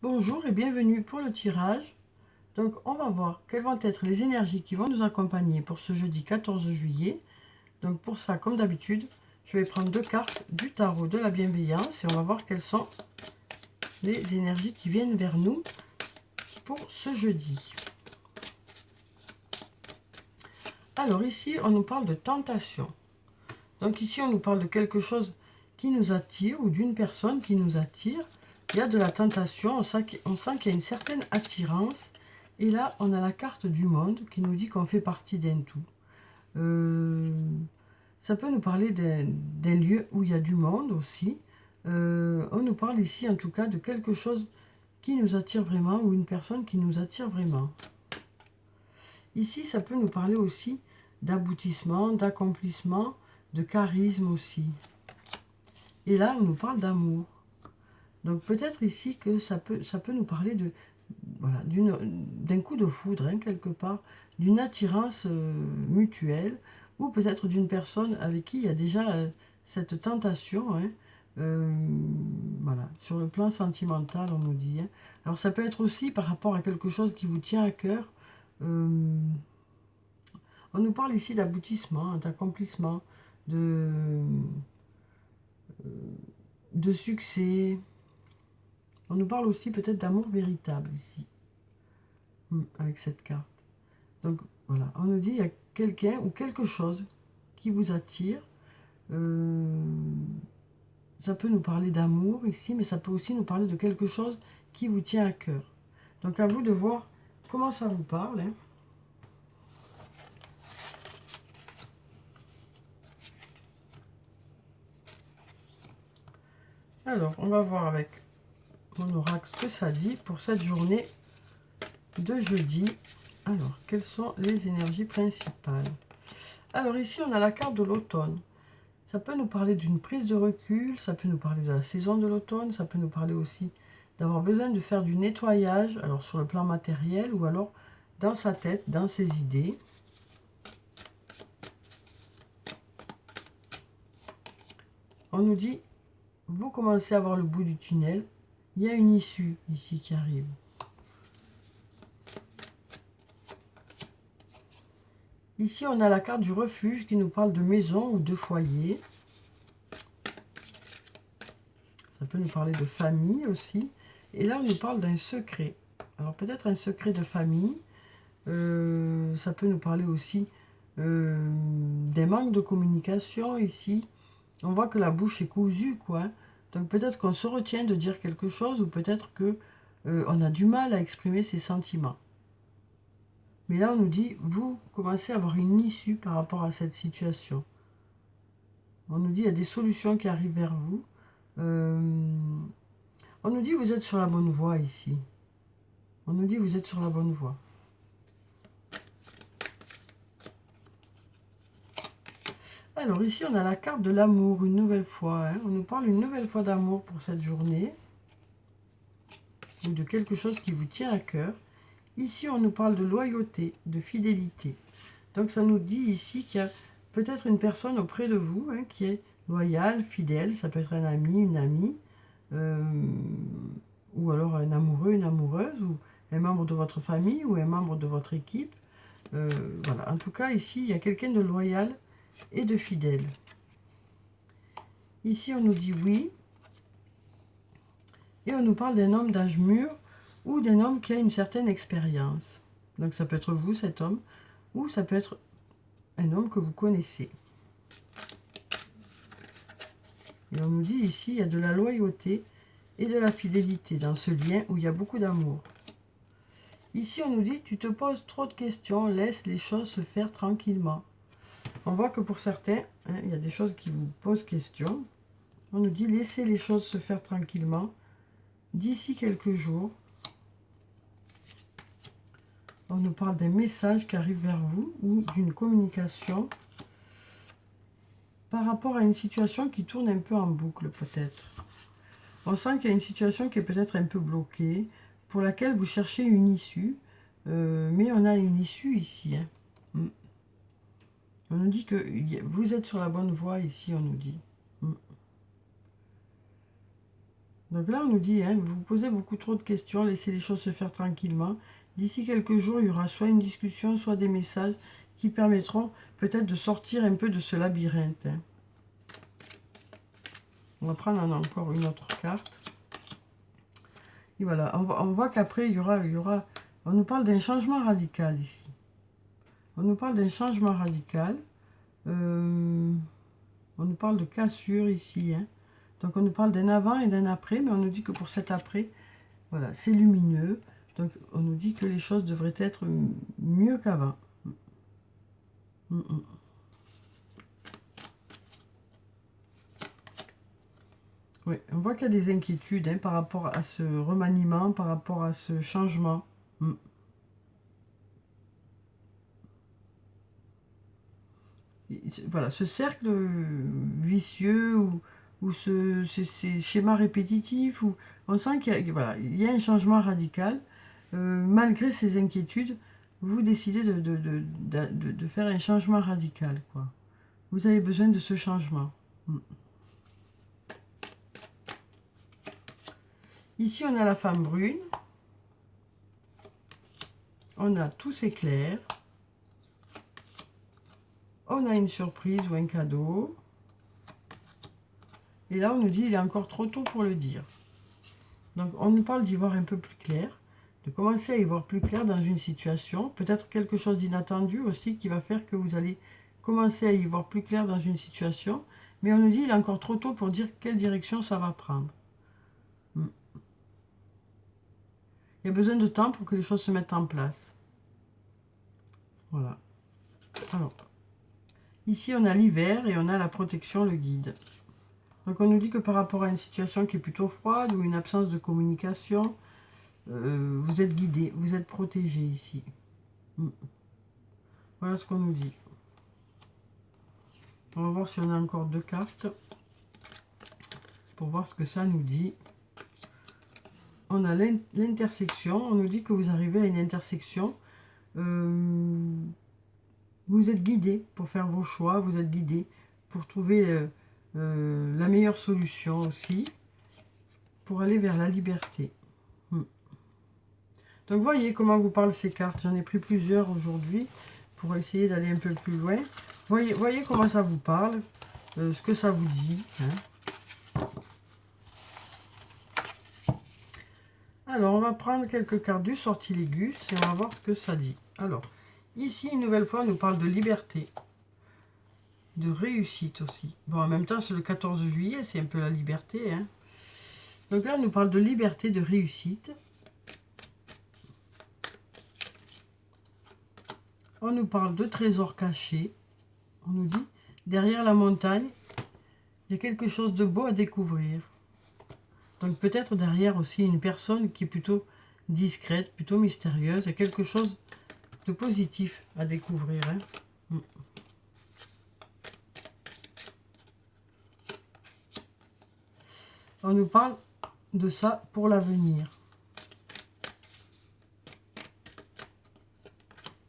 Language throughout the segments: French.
Bonjour et bienvenue pour le tirage. Donc on va voir quelles vont être les énergies qui vont nous accompagner pour ce jeudi 14 juillet. Donc pour ça, comme d'habitude, je vais prendre deux cartes du tarot de la bienveillance et on va voir quelles sont les énergies qui viennent vers nous pour ce jeudi. Alors ici, on nous parle de tentation. Donc ici, on nous parle de quelque chose qui nous attire ou d'une personne qui nous attire. Il y a de la tentation, on sent qu'il y a une certaine attirance. Et là, on a la carte du monde qui nous dit qu'on fait partie d'un tout. Ça peut nous parler d'un lieu où il y a du monde aussi. On nous parle ici en tout cas de quelque chose qui nous attire vraiment ou une personne qui nous attire vraiment. Ici, ça peut nous parler aussi d'aboutissement, d'accomplissement, de charisme aussi. Et là, on nous parle d'amour. Donc peut-être ici que ça peut nous parler de voilà, d'un coup de foudre, hein, quelque part, d'une attirance mutuelle, ou peut-être d'une personne avec qui il y a déjà cette tentation, hein, voilà, sur le plan sentimental, on nous dit. Hein. Alors ça peut être aussi par rapport à quelque chose qui vous tient à cœur. On nous parle ici d'aboutissement, d'accomplissement, de succès. On nous parle aussi peut-être d'amour véritable ici, avec cette carte. Donc voilà, on nous dit il y a quelqu'un ou quelque chose qui vous attire. Ça peut nous parler d'amour ici, mais ça peut aussi nous parler de quelque chose qui vous tient à cœur. Donc à vous de voir comment ça vous parle. Hein. Alors, on va voir avec mon oracle ce que ça dit pour cette journée de jeudi. Alors, quelles sont les énergies principales? Alors ici, on a la carte de l'automne. Ça peut nous parler d'une prise de recul, ça peut nous parler de la saison de l'automne, ça peut nous parler aussi d'avoir besoin de faire du nettoyage, alors sur le plan matériel ou alors dans sa tête, dans ses idées. On nous dit, vous commencez à voir le bout du tunnel, il y a une issue ici qui arrive. Ici, on a la carte du refuge qui nous parle de maison ou de foyer. Ça peut nous parler de famille aussi. Et là, on nous parle d'un secret. Alors, peut-être un secret de famille. Ça peut nous parler aussi des manques de communication ici. On voit que la bouche est cousue, quoi. Donc, peut-être qu'on se retient de dire quelque chose ou peut-être que on a du mal à exprimer ses sentiments. Mais là, on nous dit, vous commencez à avoir une issue par rapport à cette situation. On nous dit, il y a des solutions qui arrivent vers vous. On nous dit, vous êtes sur la bonne voie ici. On nous dit, vous êtes sur la bonne voie. Alors ici, on a la carte de l'amour, une nouvelle fois. Hein. On nous parle une nouvelle fois d'amour pour cette journée. Ou de quelque chose qui vous tient à cœur. Ici, on nous parle de loyauté, de fidélité. Donc ça nous dit ici qu'il y a peut-être une personne auprès de vous hein, qui est loyale, fidèle. Ça peut être un ami, une amie. Ou alors un amoureux, une amoureuse. Ou un membre de votre famille ou un membre de votre équipe. Voilà. En tout cas, ici, il y a quelqu'un de loyal et de fidèle. Ici, on nous dit oui. Et on nous parle d'un homme d'âge mûr ou d'un homme qui a une certaine expérience. Donc ça peut être vous, cet homme, ou ça peut être un homme que vous connaissez. Et on nous dit ici, il y a de la loyauté et de la fidélité dans ce lien où il y a beaucoup d'amour. Ici, on nous dit, tu te poses trop de questions, laisse les choses se faire tranquillement. On voit que pour certains, hein, il y a des choses qui vous posent question. On nous dit, laissez les choses se faire tranquillement. D'ici quelques jours, on nous parle d'un message qui arrive vers vous ou d'une communication par rapport à une situation qui tourne un peu en boucle peut-être. On sent qu'il y a une situation qui est peut-être un peu bloquée, pour laquelle vous cherchez une issue, mais on a une issue ici. Hein. On nous dit que vous êtes sur la bonne voie ici, on nous dit. Donc là, on nous dit, hein, vous posez beaucoup trop de questions, laissez les choses se faire tranquillement. D'ici quelques jours, il y aura soit une discussion, soit des messages qui permettront peut-être de sortir un peu de ce labyrinthe. Hein. On va prendre encore une autre carte. Et voilà, on voit qu'après, il y aura... On nous parle d'un changement radical ici. On nous parle d'un changement radical. On nous parle de cassure ici. Hein. Donc on nous parle d'un avant et d'un après, mais on nous dit que pour cet après, voilà, c'est lumineux. Donc on nous dit que les choses devraient être mieux qu'avant. Oui, on voit qu'il y a des inquiétudes hein, par rapport à ce remaniement, par rapport à ce changement. Voilà, ce cercle vicieux ou ces schémas répétitifs, où on sent qu'il y a un changement radical. Malgré ces inquiétudes, vous décidez de faire un changement radical. Quoi. Vous avez besoin de ce changement. Ici, on a la femme brune. On a tous ces clairs. On a une surprise ou un cadeau. Et là, on nous dit il est encore trop tôt pour le dire. Donc, on nous parle d'y voir un peu plus clair, de commencer à y voir plus clair dans une situation. Peut-être quelque chose d'inattendu aussi qui va faire que vous allez commencer à y voir plus clair dans une situation. Mais on nous dit il est encore trop tôt pour dire quelle direction ça va prendre. Il y a besoin de temps pour que les choses se mettent en place. Voilà. Alors, ici, on a l'hiver et on a la protection, le guide. Donc, on nous dit que par rapport à une situation qui est plutôt froide ou une absence de communication, vous êtes guidé, vous êtes protégé ici. Voilà ce qu'on nous dit. On va voir si on a encore 2 cartes pour voir ce que ça nous dit. On a l'intersection. On nous dit que vous arrivez à une intersection. Vous êtes guidé pour faire vos choix. Vous êtes guidé pour trouver la meilleure solution aussi. Pour aller vers la liberté. Donc, voyez comment vous parlent ces cartes. J'en ai pris plusieurs aujourd'hui pour essayer d'aller un peu plus loin. Voyez comment ça vous parle, ce que ça vous dit. Hein. Alors, on va prendre quelques cartes du sortilègus et on va voir ce que ça dit. Alors, ici, une nouvelle fois, on nous parle de liberté, de réussite aussi. Bon, en même temps, c'est le 14 juillet, c'est un peu la liberté. Hein. Donc là, on nous parle de liberté, de réussite. On nous parle de trésors cachés. On nous dit, derrière la montagne, il y a quelque chose de beau à découvrir. Donc peut-être derrière aussi une personne qui est plutôt discrète, plutôt mystérieuse. Il y a quelque chose de positif à découvrir. Hein. On nous parle de ça pour l'avenir.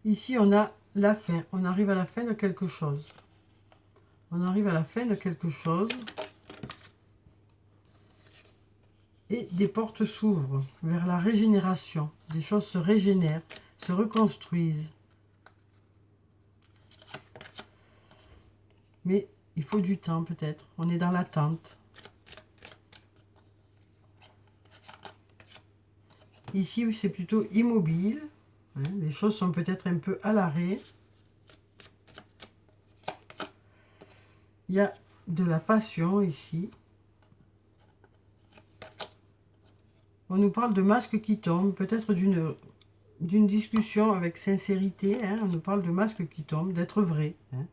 Ici, on a la fin. On arrive à la fin de quelque chose. On arrive à la fin de quelque chose. Et des portes s'ouvrent vers la régénération. Des choses se régénèrent, se reconstruisent. Mais il faut du temps peut-être. On est dans l'attente. Ici, c'est plutôt immobile. Les choses sont peut-être un peu à l'arrêt. Il y a de la passion ici. On nous parle de masques qui tombent, peut-être d'une discussion avec sincérité. Hein. On nous parle de masques qui tombent, d'être vrai. Hein.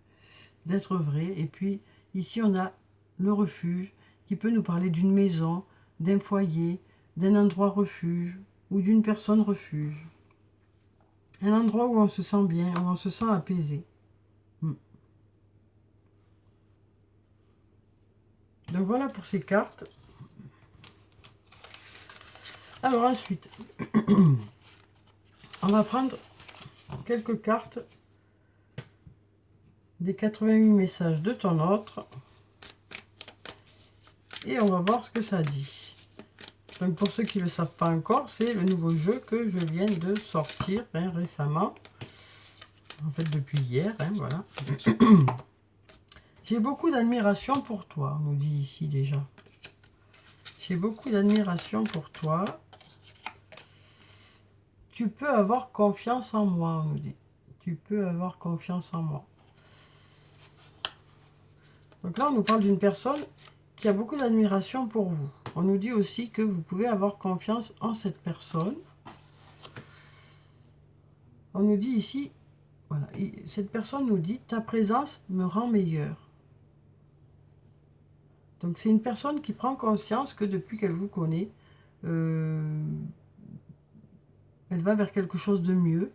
D'être vrai. Et puis, ici, on a le refuge qui peut nous parler d'une maison, d'un foyer, d'un endroit refuge ou d'une personne refuge. Un endroit où on se sent bien, où on se sent apaisé. Donc voilà pour ces cartes. Alors ensuite, on va prendre quelques cartes des 88 messages de ton autre. Et on va voir ce que ça dit. Donc pour ceux qui ne le savent pas encore, c'est le nouveau jeu que je viens de sortir récemment. En fait depuis hier, voilà. J'ai beaucoup d'admiration pour toi, on nous dit ici déjà. J'ai beaucoup d'admiration pour toi. Tu peux avoir confiance en moi, on nous dit. Tu peux avoir confiance en moi. Donc là, on nous parle d'une personne qui a beaucoup d'admiration pour vous. On nous dit aussi que vous pouvez avoir confiance en cette personne. On nous dit ici, voilà, cette personne nous dit, ta présence me rend meilleur. Donc c'est une personne qui prend conscience que depuis qu'elle vous connaît, elle va vers quelque chose de mieux,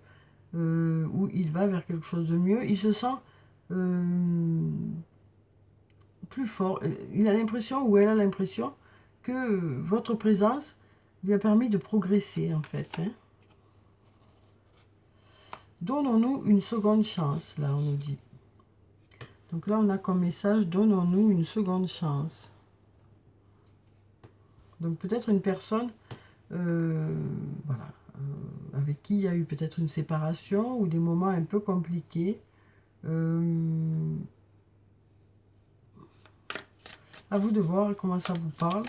ou il va vers quelque chose de mieux. Il se sent plus fort. Il a l'impression, ou elle a l'impression, que votre présence lui a permis de progresser, en fait. Donnons-nous une seconde chance, là, on nous dit. Donc là, on a comme message, donnons-nous une seconde chance. Donc peut-être une personne, voilà, avec qui il y a eu peut-être une séparation ou des moments un peu compliqués. À vous de voir comment ça vous parle.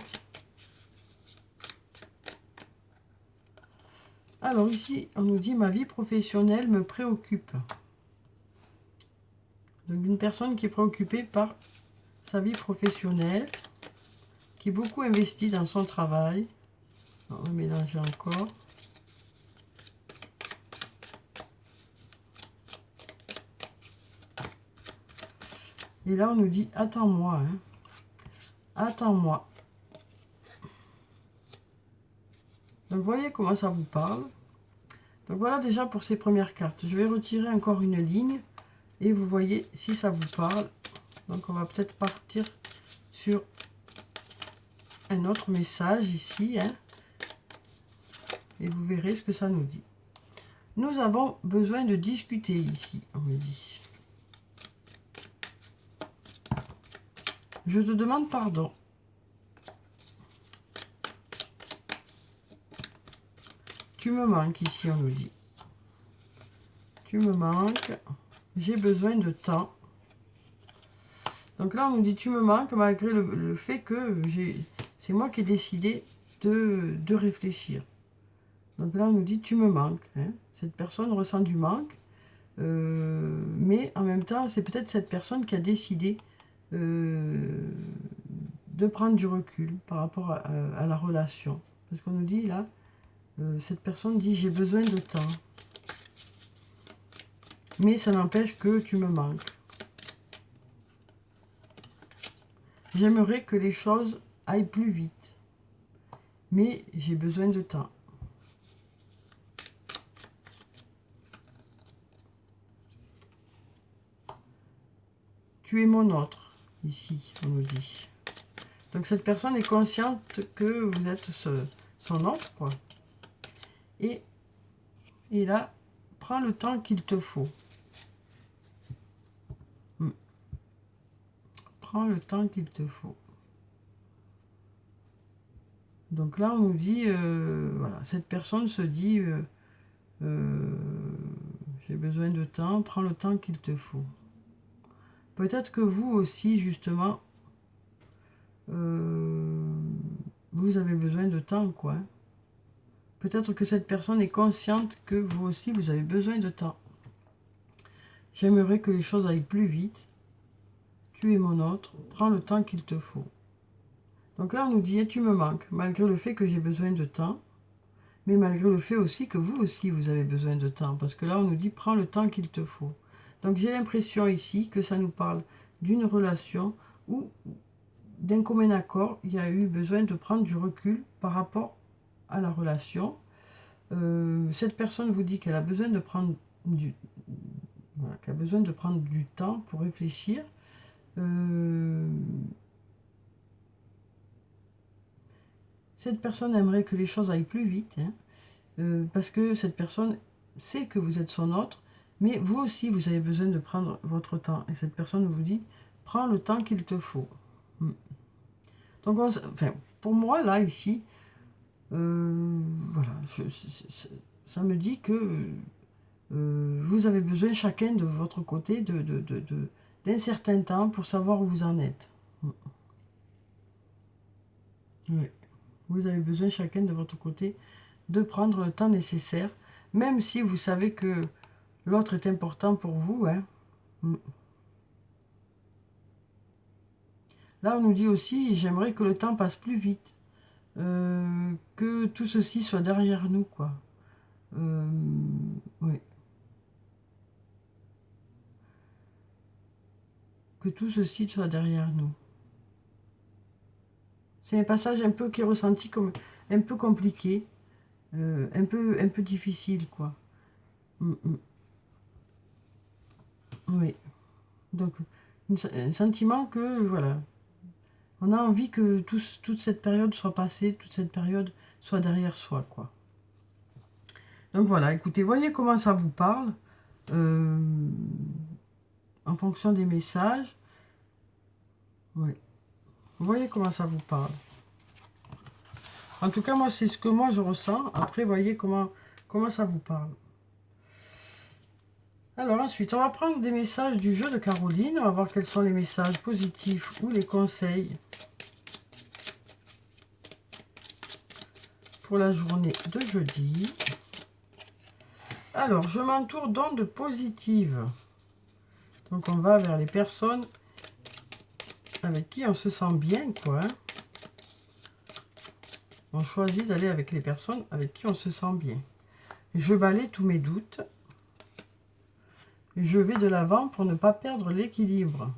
Alors ici, on nous dit, ma vie professionnelle me préoccupe. Donc une personne qui est préoccupée par sa vie professionnelle, qui est beaucoup investie dans son travail. On va mélanger encore. Et là, on nous dit, attends-moi. Attends-moi. Donc, voyez comment ça vous parle. Donc, voilà déjà pour ces premières cartes. Je vais retirer encore une ligne. Et vous voyez si ça vous parle. Donc, on va peut-être partir sur un autre message ici. Et vous verrez ce que ça nous dit. Nous avons besoin de discuter ici, on me dit. Je te demande pardon. Tu me manques ici, on nous dit. Tu me manques. J'ai besoin de temps. Donc là, on nous dit tu me manques malgré le fait que c'est moi qui ai décidé de réfléchir. Donc là, on nous dit tu me manques. Cette personne ressent du manque. Mais en même temps, c'est peut-être cette personne qui a décidé de prendre du recul par rapport à la relation. Parce qu'on nous dit là, cette personne dit j'ai besoin de temps. Mais ça n'empêche que tu me manques. J'aimerais que les choses aillent plus vite. Mais j'ai besoin de temps. Tu es mon autre, ici, on nous dit. Donc cette personne est consciente que vous êtes son autre, quoi. Et là, prends le temps qu'il te faut. Prends le temps qu'il te faut. Donc là, on nous dit, voilà, cette personne se dit, j'ai besoin de temps, prends le temps qu'il te faut. Peut-être que vous aussi, justement, vous avez besoin de temps, quoi. Peut-être que cette personne est consciente que vous aussi, vous avez besoin de temps. J'aimerais que les choses aillent plus vite. Tu es mon autre, prends le temps qu'il te faut. Donc là, on nous dit, tu me manques, malgré le fait que j'ai besoin de temps, mais malgré le fait aussi que vous aussi, vous avez besoin de temps. Parce que là, on nous dit, prends le temps qu'il te faut. Donc j'ai l'impression ici que ça nous parle d'une relation où, d'un commun accord, il y a eu besoin de prendre du recul par rapport à la relation. Cette personne vous dit qu'elle a besoin de prendre du temps pour réfléchir. Cette personne aimerait que les choses aillent plus vite, parce que cette personne sait que vous êtes son autre, mais vous aussi, vous avez besoin de prendre votre temps. Et cette personne vous dit, prends le temps qu'il te faut. Donc, pour moi, là, ici, Voilà, ça me dit que vous avez besoin chacun de votre côté d'un certain temps pour savoir où vous en êtes. Oui. Vous avez besoin chacun de votre côté de prendre le temps nécessaire, même si vous savez que l'autre est important pour vous. Hein. Là, on nous dit aussi, j'aimerais que le temps passe plus vite, que tout ceci soit derrière nous, quoi. Oui. Que tout ceci soit derrière nous. C'est un passage un peu qui est ressenti comme un peu compliqué, un peu difficile, quoi. Oui. Donc, un sentiment que, voilà, on a envie que toute cette période soit passée, toute cette période soit derrière soi, quoi. Donc voilà, écoutez, voyez comment ça vous parle en fonction des messages. Oui. Voyez comment ça vous parle. En tout cas, moi, c'est ce que moi je ressens. Après, voyez comment ça vous parle. Alors ensuite, on va prendre des messages du jeu de Caroline. On va voir quels sont les messages positifs ou les conseils pour la journée de jeudi. Alors, je m'entoure d'ondes positives. Donc, on va vers les personnes avec qui on se sent bien, quoi. On choisit d'aller avec les personnes avec qui on se sent bien. Je balaie tous mes doutes. Je vais de l'avant pour ne pas perdre l'équilibre.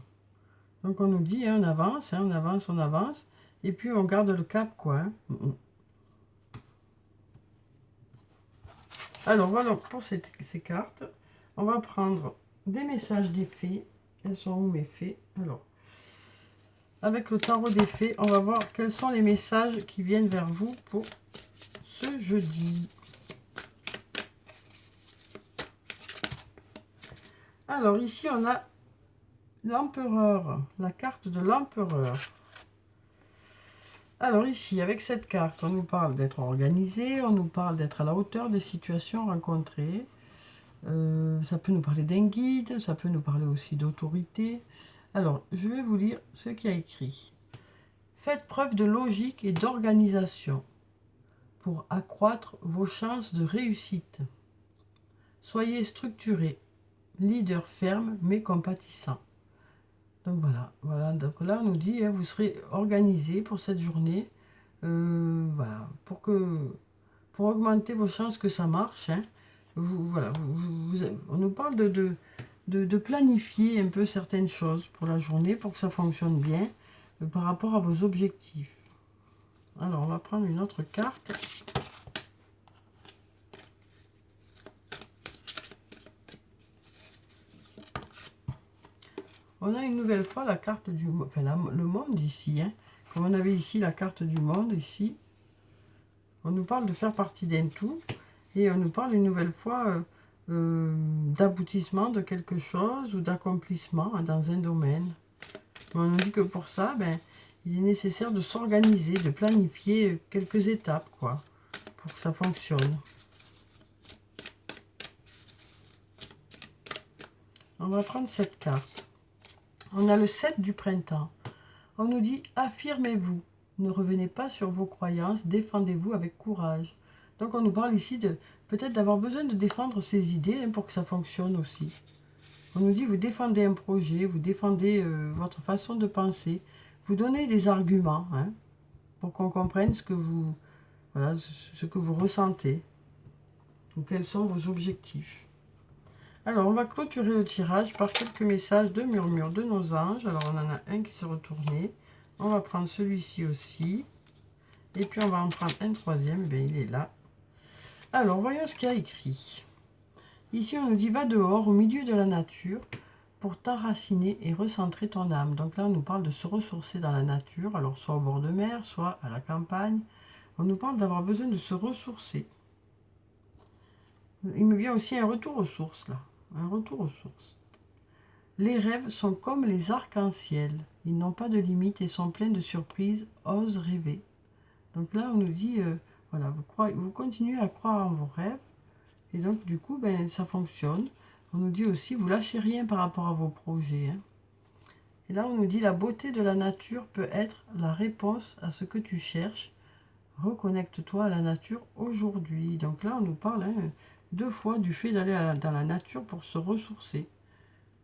Donc, on nous dit, hein, on avance, on avance, on avance. Et puis, on garde le cap, quoi. Alors, voilà pour ces cartes. On va prendre des messages des fées. Elles sont où mes fées? Alors, avec le tarot des fées, on va voir quels sont les messages qui viennent vers vous pour ce jeudi. Alors, ici, on a l'empereur, la carte de l'empereur. Alors ici, avec cette carte, on nous parle d'être organisé, on nous parle d'être à la hauteur des situations rencontrées. Ça peut nous parler d'un guide, ça peut nous parler aussi d'autorité. Alors, je vais vous lire ce qu'il y a écrit. Faites preuve de logique et d'organisation pour accroître vos chances de réussite. Soyez structuré, leader ferme mais compatissant. Donc voilà. Donc là, on nous dit, hein, vous serez organisé pour cette journée. Voilà, pour augmenter vos chances que ça marche. Hein. On nous parle de planifier un peu certaines choses pour la journée pour que ça fonctionne bien par rapport à vos objectifs. Alors, on va prendre une autre carte. On a une nouvelle fois la carte du monde, enfin le monde ici. Hein. Comme on avait ici la carte du monde, ici. On nous parle de faire partie d'un tout. Et on nous parle une nouvelle fois d'aboutissement de quelque chose ou d'accomplissement dans un domaine. On nous dit que pour ça, il est nécessaire de s'organiser, de planifier quelques étapes, quoi, pour que ça fonctionne. On va prendre cette carte. On a le 7 du printemps. On nous dit « Affirmez-vous, ne revenez pas sur vos croyances, défendez-vous avec courage ». Donc on nous parle ici de peut-être d'avoir besoin de défendre ses idées pour que ça fonctionne aussi. On nous dit vous défendez un projet, vous défendez votre façon de penser, vous donnez des arguments pour qu'on comprenne ce que vous ressentez ou quels sont vos objectifs. Alors on va clôturer le tirage par quelques messages de murmure de nos anges. Alors on en a un qui s'est retourné. On va prendre celui-ci aussi. Et puis on va en prendre un troisième. Il est là. Alors voyons ce qu'il y a écrit. Ici on nous dit va dehors au milieu de la nature pour t'enraciner et recentrer ton âme. Donc là on nous parle de se ressourcer dans la nature. Alors soit au bord de mer, soit à la campagne. On nous parle d'avoir besoin de se ressourcer. Il me vient aussi un retour aux sources là. Un retour aux sources. Les rêves sont comme les arcs-en-ciel. Ils n'ont pas de limite et sont pleins de surprises. Ose rêver. Donc là, on nous dit, Voilà, vous continuez à croire en vos rêves. Et donc, du coup, ben, ça fonctionne. On nous dit aussi, vous lâchez rien par rapport à vos projets. Hein. Et là, on nous dit, la beauté de la nature peut être la réponse à ce que tu cherches. Reconnecte-toi à la nature aujourd'hui. Donc là, on nous parle hein, 2 fois du fait d'aller dans la nature pour se ressourcer.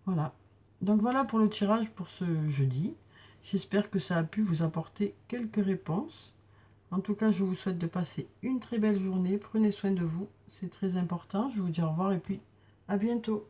Voilà. Donc voilà pour le tirage pour ce jeudi. J'espère que ça a pu vous apporter quelques réponses. En tout cas, je vous souhaite de passer une très belle journée. Prenez soin de vous, c'est très important. Je vous dis au revoir et puis à bientôt.